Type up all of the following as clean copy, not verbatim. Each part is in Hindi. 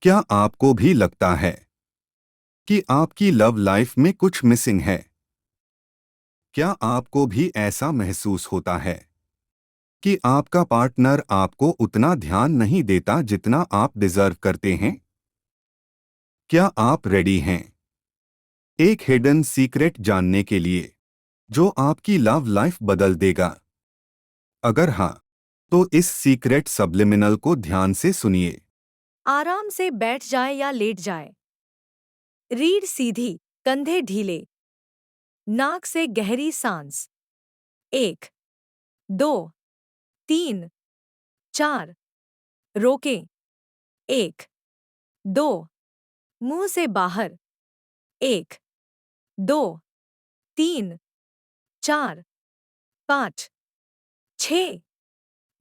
क्या आपको भी लगता है कि आपकी लव लाइफ में कुछ मिसिंग है? क्या आपको भी ऐसा महसूस होता है कि आपका पार्टनर आपको उतना ध्यान नहीं देता जितना आप डिजर्व करते हैं? क्या आप रेडी हैं एक हिडन सीक्रेट जानने के लिए जो आपकी लव लाइफ बदल देगा? अगर हाँ, तो इस सीक्रेट सब्लिमिनल को ध्यान से सुनिए। आराम से बैठ जाए या लेट जाए। रीढ़ सीधी, कंधे ढीले, नाक से गहरी सांस। 1, 2, 3, 4। रोकें। 1, 2। मुंह से बाहर। 1, 2, 3, 4, 5, 6।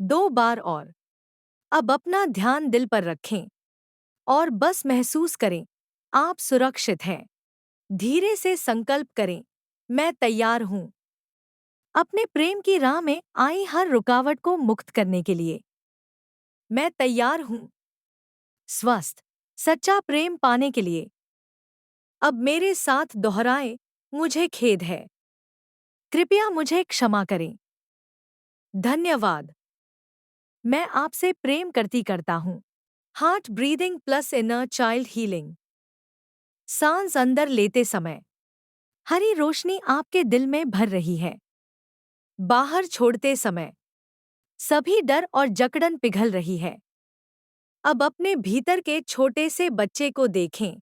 2 बार और। अब अपना ध्यान दिल पर रखें और बस महसूस करें, आप सुरक्षित हैं। धीरे से संकल्प करें, मैं तैयार हूं अपने प्रेम की राह में आई हर रुकावट को मुक्त करने के लिए। मैं तैयार हूं स्वस्थ, सच्चा प्रेम पाने के लिए। अब मेरे साथ दोहराएं, मुझे खेद है, कृपया मुझे क्षमा करें, धन्यवाद, मैं आपसे प्रेम करता हूं। Heart breathing plus inner child healing. सांस अंदर लेते समय हरी रोशनी आपके दिल में भर रही है। बाहर छोड़ते समय सभी डर और जकड़न पिघल रही है। अब अपने भीतर के छोटे से बच्चे को देखें,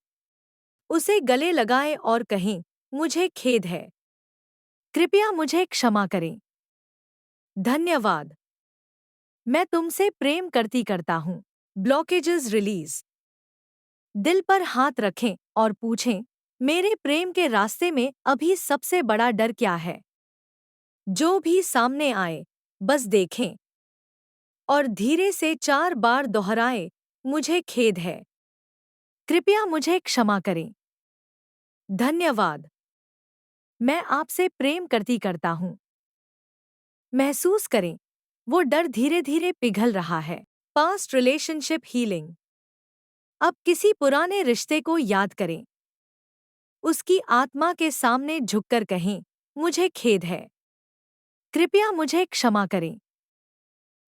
उसे गले लगाएं और कहें, मुझे खेद है, कृपया मुझे क्षमा करें, धन्यवाद, मैं तुमसे प्रेम करता हूं। Blockages release. दिल पर हाथ रखें और पूछें, मेरे प्रेम के रास्ते में अभी सबसे बड़ा डर क्या है? जो भी सामने आए, बस देखें और धीरे से 4 बार दोहराएं, मुझे खेद है, कृपया मुझे क्षमा करें, धन्यवाद, मैं आपसे प्रेम करता हूं। महसूस करें, वो डर धीरे धीरे पिघल रहा है। Past relationship healing. अब किसी पुराने रिश्ते को याद करें, उसकी आत्मा के सामने झुककर कहें, मुझे खेद है, कृपया मुझे क्षमा करें,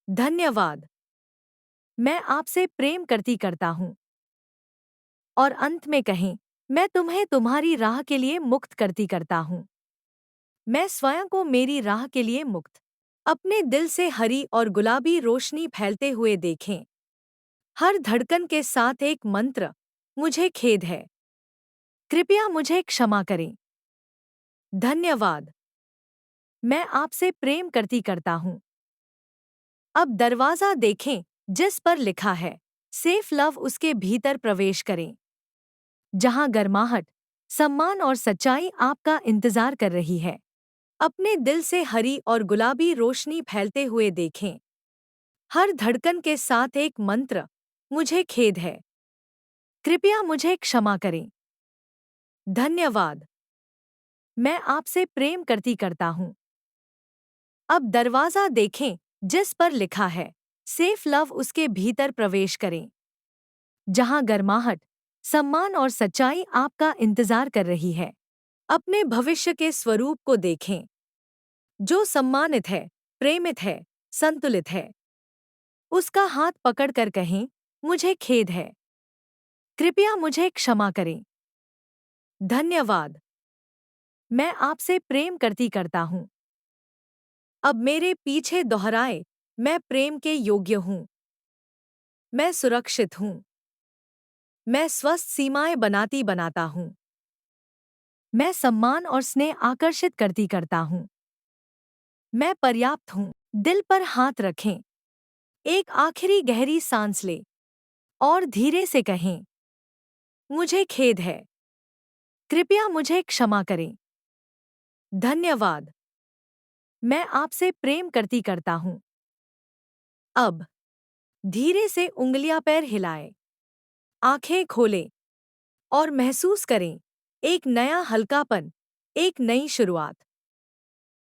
धन्यवाद, मैं आपसे प्रेम करता हूं। और अंत में कहें, मैं तुम्हें तुम्हारी राह के लिए मुक्त करता हूं। मैं स्वयं को मेरी राह के लिए मुक्त। अपने दिल से हरी और गुलाबी रोशनी फैलते हुए देखें। हर धड़कन के साथ एक मंत्र, मुझे खेद है, कृपया मुझे क्षमा करें, धन्यवाद, मैं आपसे प्रेम करता हूं। अब दरवाजा देखें जिस पर लिखा है, सेफ लव। उसके भीतर प्रवेश करें, जहां गर्माहट, सम्मान और सच्चाई आपका इंतजार कर रही है। अपने दिल से हरी और गुलाबी रोशनी फैलते हुए देखें। हर धड़कन के साथ एक मंत्र, मुझे खेद है, कृपया मुझे क्षमा करें, धन्यवाद, मैं आपसे प्रेम करता हूं। अब दरवाजा देखें जिस पर लिखा है, सेफ लव। उसके भीतर प्रवेश करें, जहां गर्माहट, सम्मान और सच्चाई आपका इंतजार कर रही है। अपने भविष्य के स्वरूप को देखें, जो सम्मानित है, प्रेमित है, संतुलित है। उसका हाथ पकड़कर कहें, मुझे खेद है, कृपया मुझे क्षमा करें, धन्यवाद, मैं आपसे प्रेम करता हूं। अब मेरे पीछे दोहराए, मैं प्रेम के योग्य हूं, मैं सुरक्षित हूं, मैं स्वस्थ सीमाएं बनाता हूं, मैं सम्मान और स्नेह आकर्षित करता हूं, मैं पर्याप्त हूं। दिल पर हाथ रखें, एक आखिरी गहरी सांस लें और धीरे से कहें, मुझे खेद है, कृपया मुझे क्षमा करें, धन्यवाद, मैं आपसे प्रेम करता हूं। अब धीरे से उंगलियां पैर हिलाएं, आंखें खोलें और महसूस करें, एक नया हल्कापन, एक नई शुरुआत।